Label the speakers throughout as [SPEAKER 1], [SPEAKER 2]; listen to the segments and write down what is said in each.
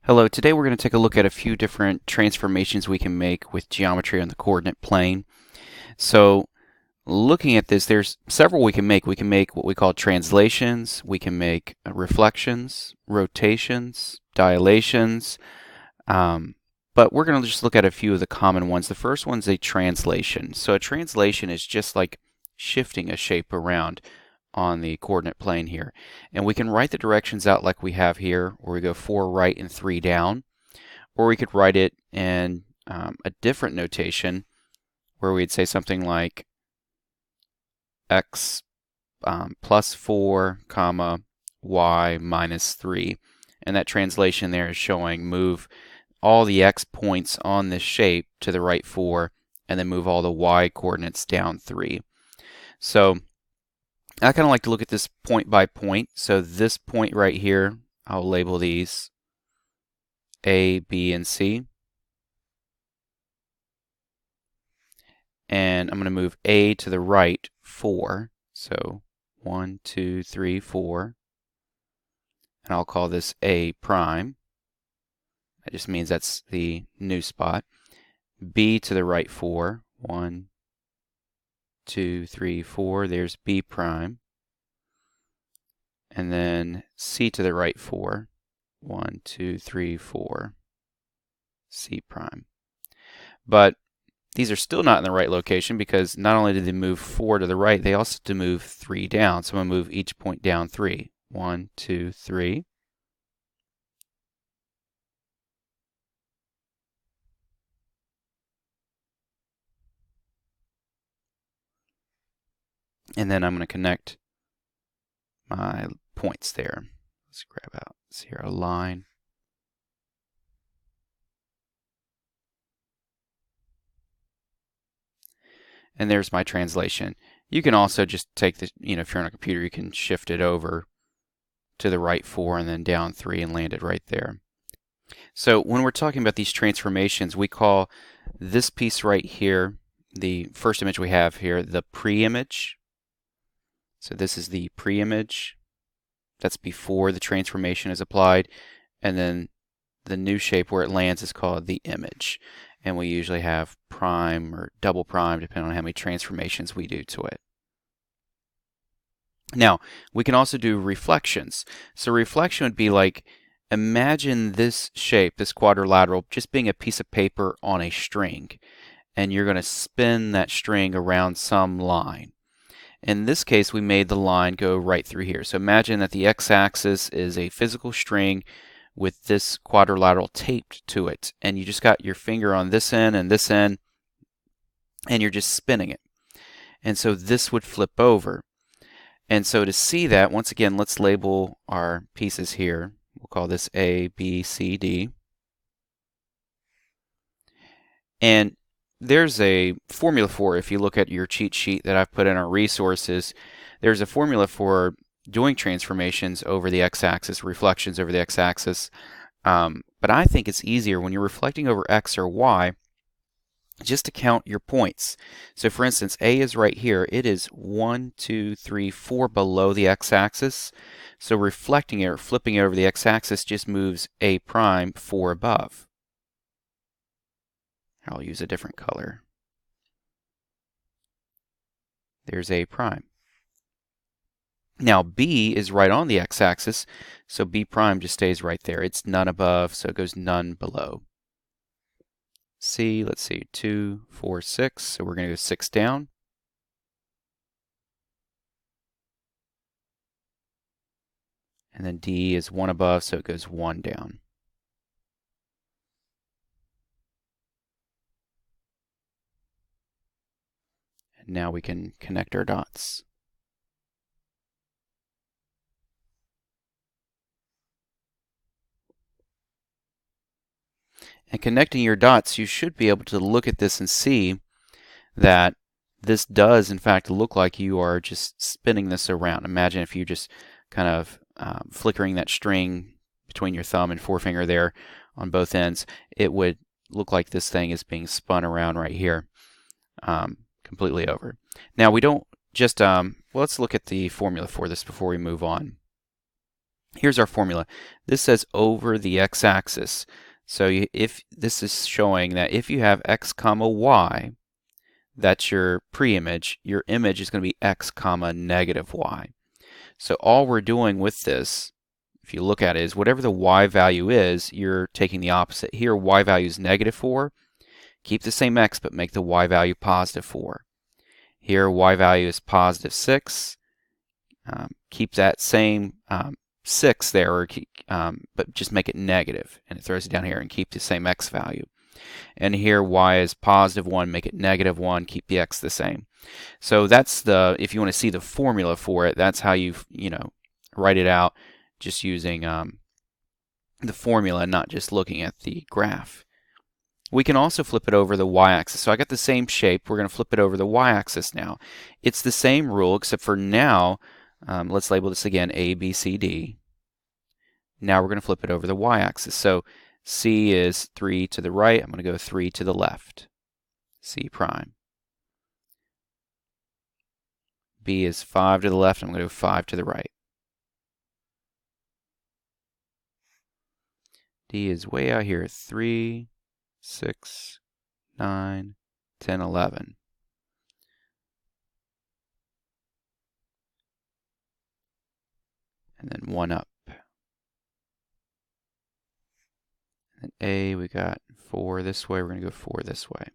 [SPEAKER 1] Hello, today we're going to take a look at a few different transformations we can make with geometry on the coordinate plane. So looking at this, there's several we can make. We can make what we call translations, we can make reflections, rotations, dilations, but we're going to just look at a few of the common ones. The first one's a translation. So a translation is just like shifting a shape around on the coordinate plane here. And we can write the directions out like we have here, where we go 4 right and 3 down. Or we could write it in a different notation where we'd say something like x plus 4, comma, y minus 3. And that translation there is showing move all the x points on this shape to the right 4, and then move all the y coordinates down 3. So I kind of like to look at this point by point. So this point right here, I'll label these A, B, and C. And I'm going to move A to the right 4. So 1, 2, 3, 4. And I'll call this A prime. That just means that's the new spot. B to the right 4. 1, 2, 3, 4. There's B prime. And then C to the right 4. 1, 2, 3, 4. C prime. But these are still not in the right location because not only did they move 4 to the right, they also had to move 3 down. So I'm going to move each point down 3. 1, 2, 3. And then I'm going to connect my points there. Let's grab out here a line. And there's my translation. You can also just take the, if you're on a computer, you can shift it over to the right 4 and then down 3 and land it right there. So when we're talking about these transformations, we call this piece right here, the first image we have here, the pre-image. So this is the pre-image. That's before the transformation is applied. And then the new shape where it lands is called the image. And we usually have prime or double prime depending on how many transformations we do to it. Now, we can also do reflections. So reflection would be like, imagine this shape, this quadrilateral, just being a piece of paper on a string. And you're going to spin that string around some line. In this case, we made the line go right through here. So imagine that the x-axis is a physical string with this quadrilateral taped to it. And you just got your finger on this end, and you're just spinning it. And so this would flip over. And so to see that, once again, let's label our pieces here. We'll call this A, B, C, D. And there's a formula for it. If you look at your cheat sheet that I've put in our resources, there's a formula for doing transformations over the x-axis, reflections over the x-axis. But I think it's easier when you're reflecting over x or y just to count your points. So for instance, A is right here. It is 1, 2, 3, 4 below the x-axis. So reflecting it or flipping it over the x-axis just moves A prime 4 above. I'll use a different color. There's A prime. Now B is right on the x-axis, so B prime just stays right there. It's none above, so it goes none below. C, let's see, 2, 4, 6, so we're going to go 6 down. And then D is 1 above, so it goes 1 down. And now we can connect our dots. And connecting your dots, you should be able to look at this and see that this does, in fact, look like you are just spinning this around. Imagine if you just kind of flickering that string between your thumb and forefinger there on both ends. It would look like this thing is being spun around right here, completely over. Now, we don't just, well, let's look at the formula for this before we move on. Here's our formula. This says over the x-axis. So if this is showing that if you have x comma y, that's your pre-image, your image is going to be x comma negative y. So all we're doing with this, if you look at it, is whatever the y value is, you're taking the opposite. Here y value is negative 4. Keep the same x, but make the y value positive 4. Here y value is positive 6. Keep that same 6 there, but just make it negative, and it throws it down here, and keep the same x value. And here y is positive 1, make it negative 1, keep the x the same. So that's the, if you want to see the formula for it, that's how you write it out, just using the formula and not just looking at the graph. We can also flip it over the y-axis. So I got the same shape. We're going to flip it over the y-axis now. It's the same rule, except for now, let's label this again A, B, C, D. Now we're going to flip it over the y-axis. So C is 3 to the right. I'm going to go 3 to the left. C prime. B is 5 to the left. I'm going to go 5 to the right. D is way out here. 3, 6, 9, 10, 11. And then 1 up. And A, we got 4 this way. We're going to go 4 this way.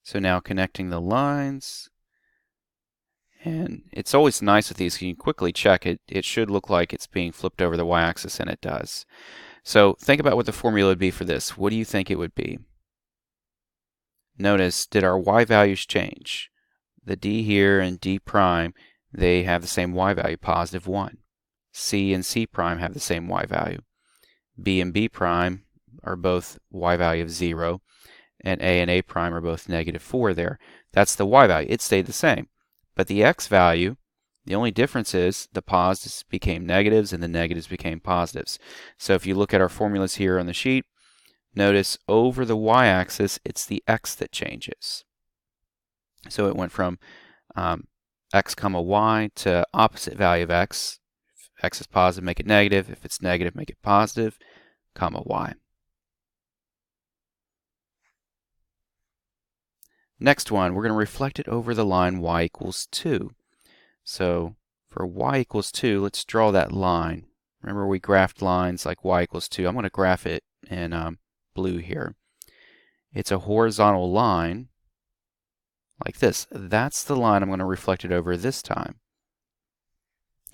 [SPEAKER 1] So now connecting the lines. And it's always nice with these, you can quickly check it. It should look like it's being flipped over the y-axis, and it does. So think about what the formula would be for this. What do you think it would be? Notice, did our y values change? The D here and D prime, they have the same y value, positive 1. C and C prime have the same y value. B and B prime are both y value of 0. And A and A prime are both negative 4 there. That's the y value. It stayed the same. But the x value, the only difference is the positives became negatives and the negatives became positives. So if you look at our formulas here on the sheet, notice over the y-axis, it's the x that changes. So it went from x comma y to opposite value of x. If x is positive, make it negative. If it's negative, make it positive, comma y. Next one, we're going to reflect it over the line y equals 2. So for y equals 2, let's draw that line. Remember we graphed lines like y equals 2. I'm going to graph it in blue here. It's a horizontal line like this. That's the line I'm going to reflect it over this time.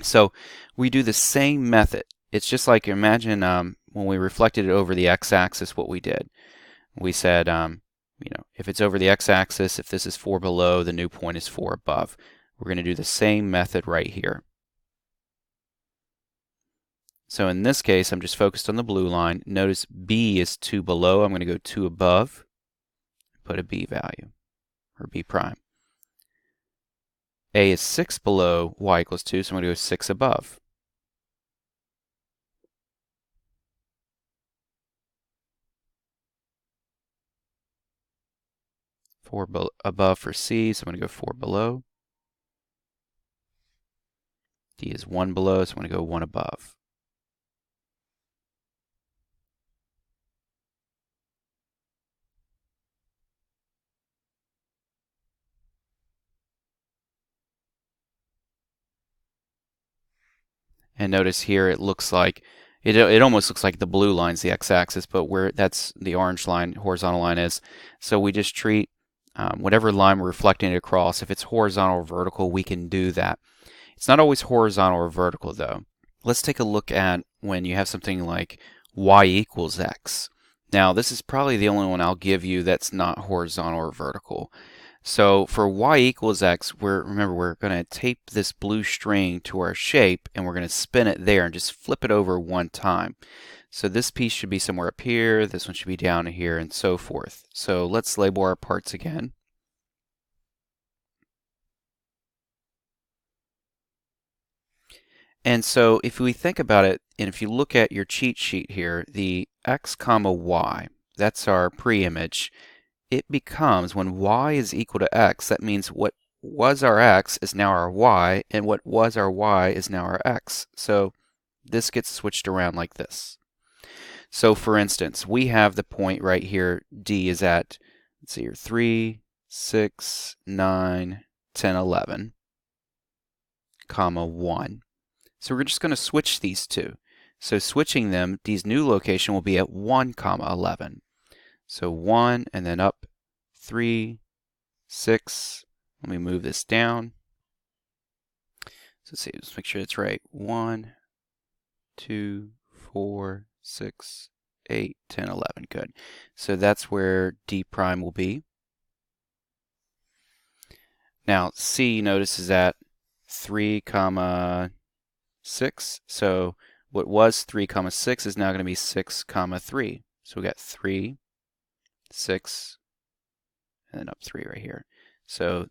[SPEAKER 1] So we do the same method. It's just like, imagine when we reflected it over the x-axis, what we did. We said, if it's over the x-axis, if this is 4 below, the new point is 4 above. We're going to do the same method right here. So in this case, I'm just focused on the blue line. Notice B is 2 below. I'm going to go 2 above, put a B value, or B prime. A is 6 below y equals 2, so I'm going to go 6 above. Above for C, so I'm going to go 4 below. D is 1 below, so I'm going to go 1 above. And notice here it looks like, it almost looks like the blue line's the x-axis, but where that's the orange line, horizontal line is. So we just treat whatever line we're reflecting it across. If it's horizontal or vertical, we can do that. It's not always horizontal or vertical though. Let's take a look at when you have something like y equals x. Now this is probably the only one I'll give you that's not horizontal or vertical. So for y equals x, remember we're going to tape this blue string to our shape, and we're going to spin it there and just flip it over one time. So this piece should be somewhere up here, this one should be down here, and so forth. So let's label our parts again. And so if we think about it, and if you look at your cheat sheet here, the x comma y, that's our pre-image. it becomes, when y is equal to x, that means what was our x is now our y, and what was our y is now our x. So this gets switched around like this. So for instance, we have the point right here, D is at, let's see here, 3, 6, 9, 10, 11, comma 1. So we're just going to switch these two. So switching them, D's new location will be at 1, comma 11. So 1 and then up 3, 6. Let me move this down. So let's see, let's make sure it's right. 1, 2, 4, 6, 8, 10, 11. Good. So that's where D prime will be. Now C, notice, is at 3, comma 6. So what was 3, comma 6 is now going to be 6, comma 3. So we got 3, 6, and then up 3 right here. So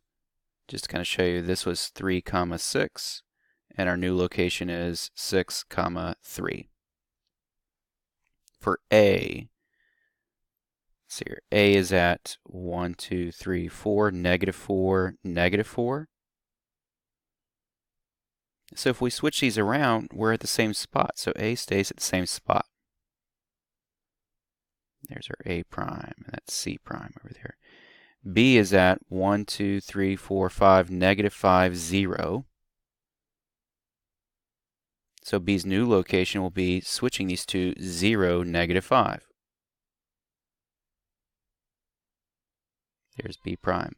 [SPEAKER 1] just to kind of show you, this was 3, comma 6, and our new location is 6, comma 3. For A, let's see here, A is at 1, 2, 3, 4, negative 4, negative 4. So if we switch these around, we're at the same spot. So A stays at the same spot. There's our A prime, and that's C prime over there. B is at 1, 2, 3, 4, 5, negative 5, 0. So B's new location will be switching these to 0, negative 5. There's B prime.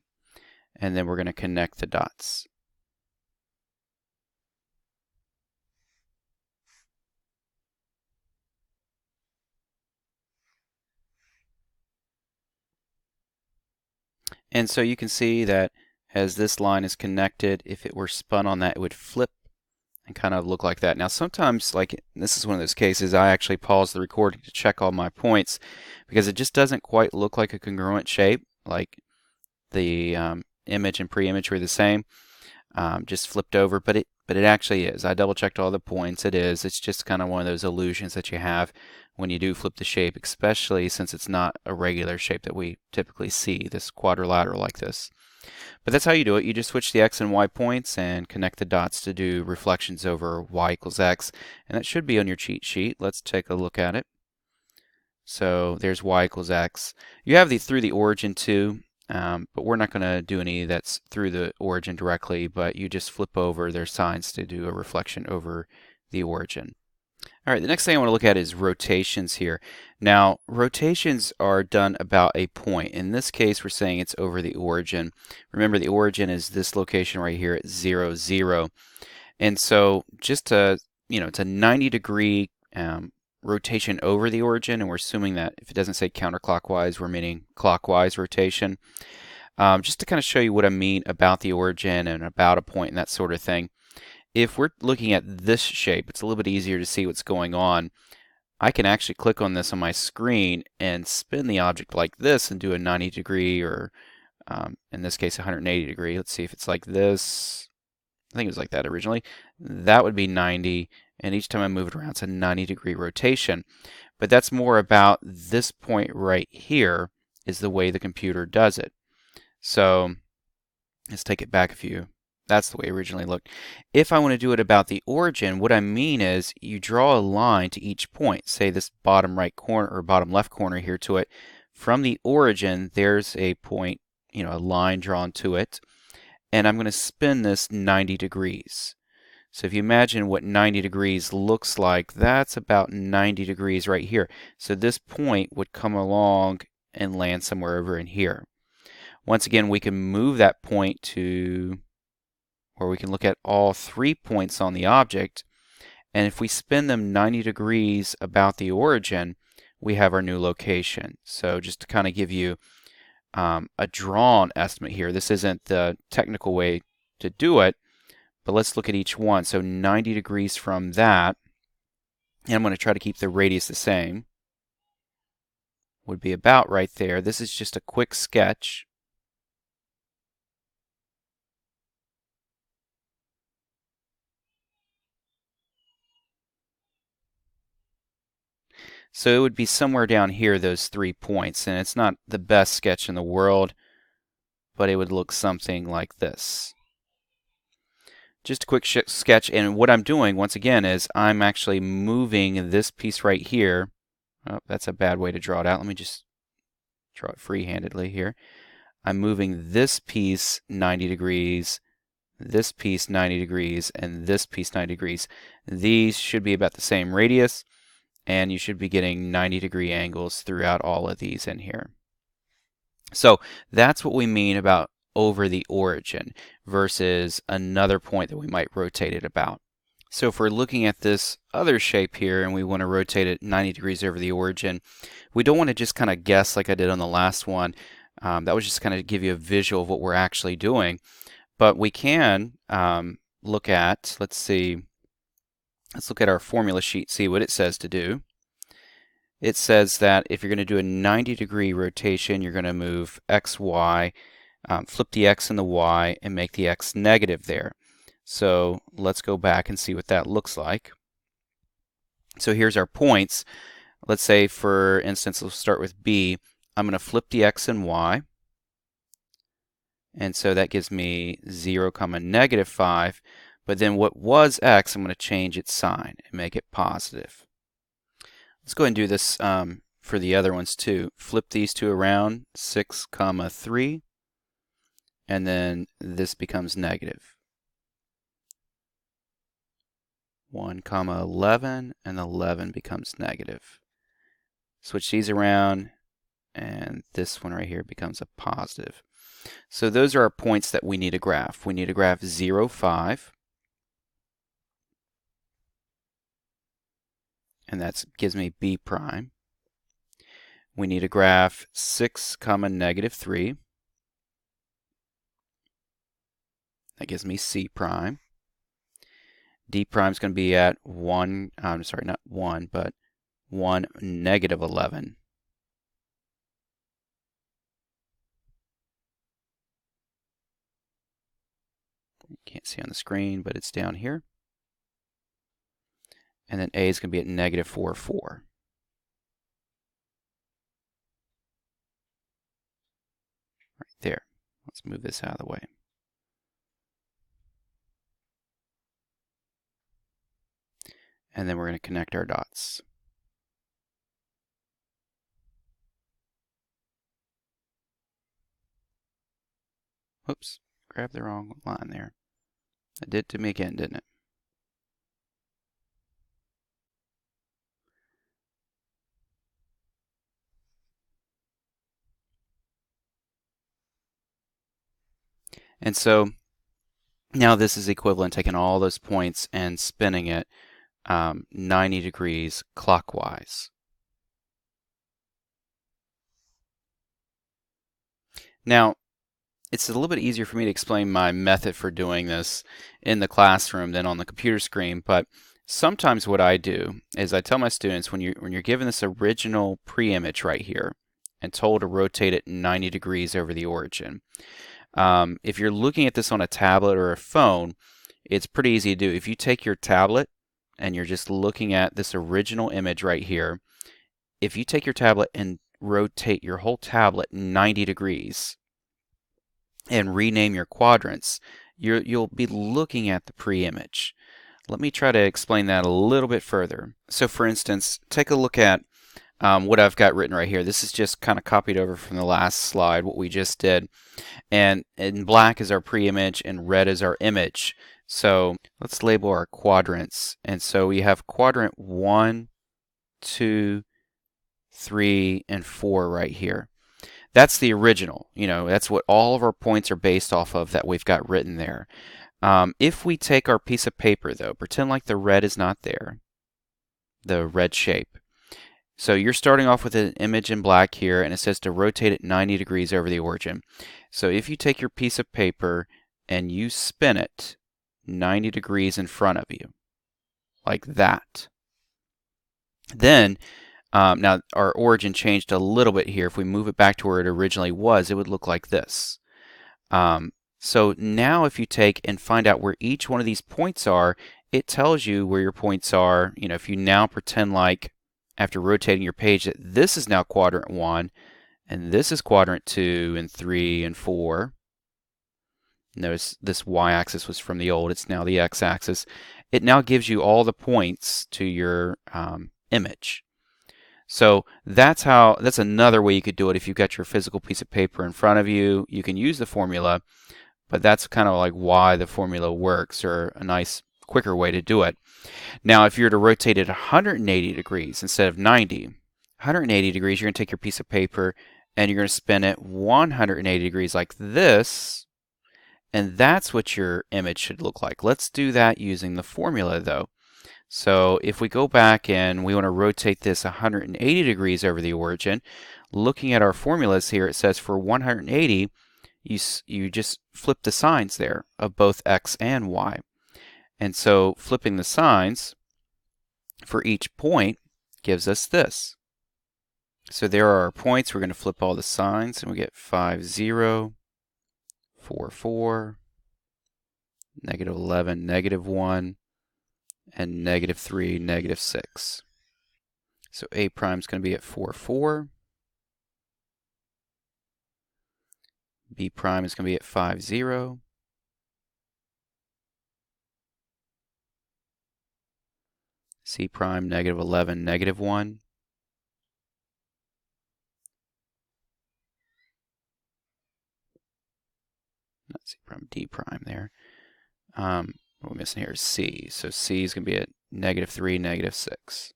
[SPEAKER 1] And then we're going to connect the dots. And so you can see that as this line is connected, if it were spun on that, it would flip and kind of look like that. Now sometimes, like this is one of those cases, I actually pause the recording to check all my points because it just doesn't quite look like a congruent shape. Like the image and pre-image were the same, just flipped over, but it actually is. I double checked all the points. It is. It's just kind of one of those illusions that you have when you do flip the shape, especially since it's not a regular shape that we typically see, this quadrilateral like this. But that's how you do it. You just switch the x and y points and connect the dots to do reflections over y equals x. And that should be on your cheat sheet. Let's take a look at it. So there's y equals x. You have the through the origin too, but we're not going to do any that's through the origin directly, but you just flip over their signs to do a reflection over the origin. All right, the next thing I want to look at is rotations here. Now, rotations are done about a point. In this case, we're saying it's over the origin. Remember, the origin is this location right here at 0, 0. And so just to, it's a 90-degree rotation over the origin, and we're assuming that if it doesn't say counterclockwise, we're meaning clockwise rotation. Just to kind of show you what I mean about the origin and about a point and that sort of thing. If we're looking at this shape, it's a little bit easier to see what's going on. I can actually click on this on my screen and spin the object like this and do a 90-degree, or in this case 180-degree. Let's see if it's like this. I think it was like that originally. That would be 90, and each time I move it around, it's a 90-degree rotation. But that's more about this point right here is the way the computer does it. So let's take it back a few. That's the way it originally looked. If I want to do it about the origin, what I mean is you draw a line to each point. Say this bottom right corner or bottom left corner here to it. From the origin, there's a point, a line drawn to it. And I'm going to spin this 90 degrees. So if you imagine what 90 degrees looks like, that's about 90 degrees right here. So this point would come along and land somewhere over in here. Once again, we can move that point to where we can look at all 3 points on the object, and if we spin them 90 degrees about the origin, we have our new location. So just to kind of give you a drawn estimate here, this isn't the technical way to do it, but let's look at each one. So 90 degrees from that, and I'm going to try to keep the radius the same, would be about right there. This is just a quick sketch. So it would be somewhere down here, those 3 points, and it's not the best sketch in the world, but it would look something like this. Just a quick sketch, and what I'm doing, once again, is I'm actually moving this piece right here. Oh, that's a bad way to draw it out. Let me just draw it free-handedly here. I'm moving this piece 90 degrees, this piece 90 degrees, and this piece 90 degrees. These should be about the same radius, and you should be getting 90-degree angles throughout all of these in here. So that's what we mean about over the origin versus another point that we might rotate it about. So if we're looking at this other shape here and we want to rotate it 90 degrees over the origin, we don't want to just kind of guess like I did on the last one. That was just kind of give you a visual of what we're actually doing. But we can look at, let's look at our formula sheet, see what it says to do. It says that if you're going to do a 90-degree rotation, you're going to move x, y, flip the x and the y, and make the x negative there. So let's go back and see what that looks like. So here's our points. Let's say, for instance, we'll start with B. I'm going to flip the x and y. And so that gives me 0, negative 5. But then what was x, I'm going to change its sign and make it positive. Let's go ahead and do this for the other ones too. Flip these two around, 6, 3. And then this becomes negative. 1, 11, and 11 becomes negative. Switch these around, and this one right here becomes a positive. So those are our points that we need to graph. We need to graph 0, 5. And that gives me B prime. We need to graph 6, negative 3. That gives me C prime. D prime is going to be at 1, sorry, not 1, but 1, negative 11. You can't see on the screen, but it's down here. And then A is going to be at negative 4, 4. Right there. Let's move this out of the way. And then we're going to connect our dots. Whoops, grabbed the wrong line there. It did to me again, didn't it? And so now this is equivalent taking all those points and spinning it 90 degrees clockwise. Now, it's a little bit easier for me to explain my method for doing this in the classroom than on the computer screen, but sometimes what I do is I tell my students, when you're given this original pre-image right here and told to rotate it 90 degrees over the origin, if you're looking at this on a tablet or a phone, it's pretty easy to do. If you take your tablet and you're just looking at this original image right here, if you take your tablet and rotate your whole tablet 90 degrees and rename your quadrants, you'll be looking at the pre-image. Let me try to explain that a little bit further. So for instance, take a look at what I've got written right here. This is just kind of copied over from the last slide, what we just did. And in black is our pre-image and red is our image. So let's label our quadrants. And so we have quadrant 1, 2, 3, and 4 right here. That's the original. That's what all of our points are based off of that we've got written there. If we take our piece of paper, though, pretend like the red is not there, the red shape. So you're starting off with an image in black here, and it says to rotate it 90 degrees over the origin. So if you take your piece of paper and you spin it 90 degrees in front of you, like that, then now our origin changed a little bit here. If we move it back to where it originally was, it would look like this. So now if you take and find out where each one of these points are, it tells you where your points are. If you now pretend like after rotating your page, that this is now quadrant 1, and this is quadrant 2 and 3 and 4. Notice this y-axis was from the old, it's now the x-axis. It now gives you all the points to your image. So that's another way you could do it. If you've got your physical piece of paper in front of you, you can use the formula, but that's kind of like why the formula works, or a nice quicker way to do it. Now if you're to rotate it 180 degrees instead of 90, 180 degrees, you're going to take your piece of paper and you're going to spin it 180 degrees like this, and that's what your image should look like. Let's do that using the formula though. So if we go back and we want to rotate this 180 degrees over the origin, looking at our formulas here, it says for 180, you just flip the signs there of both x and y. And so flipping the signs for each point gives us this. So there are our points. We're going to flip all the signs and we get 5, 0, 4, 4, negative 11, negative 1, and negative 3, negative 6. So A prime is going to be at 4, 4. B prime is going to be at 5, 0. C prime, negative 11, negative 1. Not C prime, D prime there. What we're missing here is C. So C is going to be at negative 3, negative 6.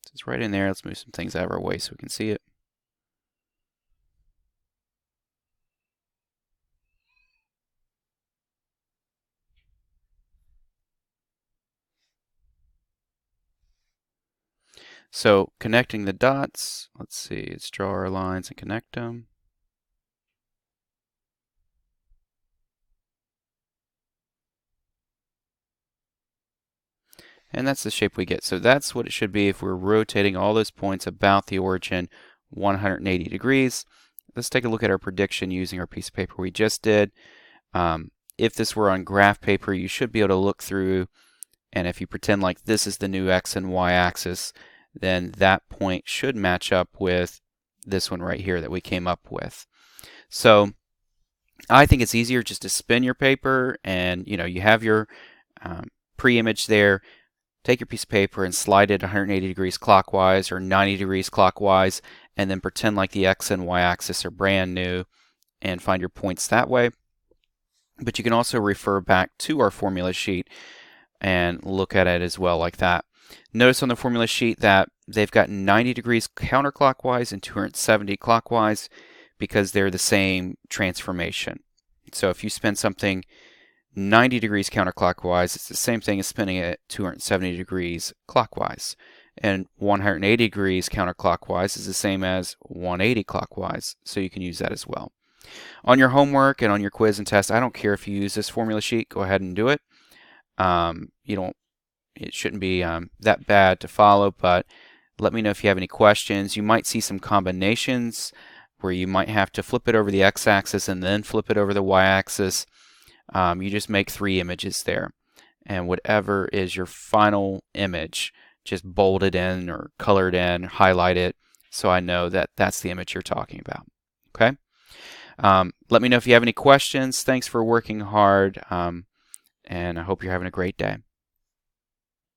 [SPEAKER 1] So it's right in there. Let's move some things out of our way so we can see it. So connecting the dots, let's see, let's draw our lines and connect them. And that's the shape we get. So that's what it should be if we're rotating all those points about the origin 180 degrees. Let's take a look at our prediction using our piece of paper we just did. If this were on graph paper, you should be able to look through, and if you pretend like this is the new x and y axis, then that point should match up with this one right here that we came up with. So I think it's easier just to spin your paper, and you have your pre-image there. Take your piece of paper and slide it 180 degrees clockwise or 90 degrees clockwise, and then pretend like the x and y axis are brand new and find your points that way. But you can also refer back to our formula sheet and look at it as well like that. Notice on the formula sheet that they've got 90 degrees counterclockwise and 270 clockwise because they're the same transformation. So if you spin something 90 degrees counterclockwise, it's the same thing as spinning it 270 degrees clockwise. And 180 degrees counterclockwise is the same as 180 clockwise, so you can use that as well. On your homework and on your quiz and test, I don't care if you use this formula sheet, go ahead and do it. It shouldn't be that bad to follow, but let me know if you have any questions. You might see some combinations where you might have to flip it over the x-axis and then flip it over the y-axis. You just make 3 images there, and whatever is your final image, just bold it in or color it in, highlight it, so I know that that's the image you're talking about. Okay? Let me know if you have any questions. Thanks for working hard, and I hope you're having a great day.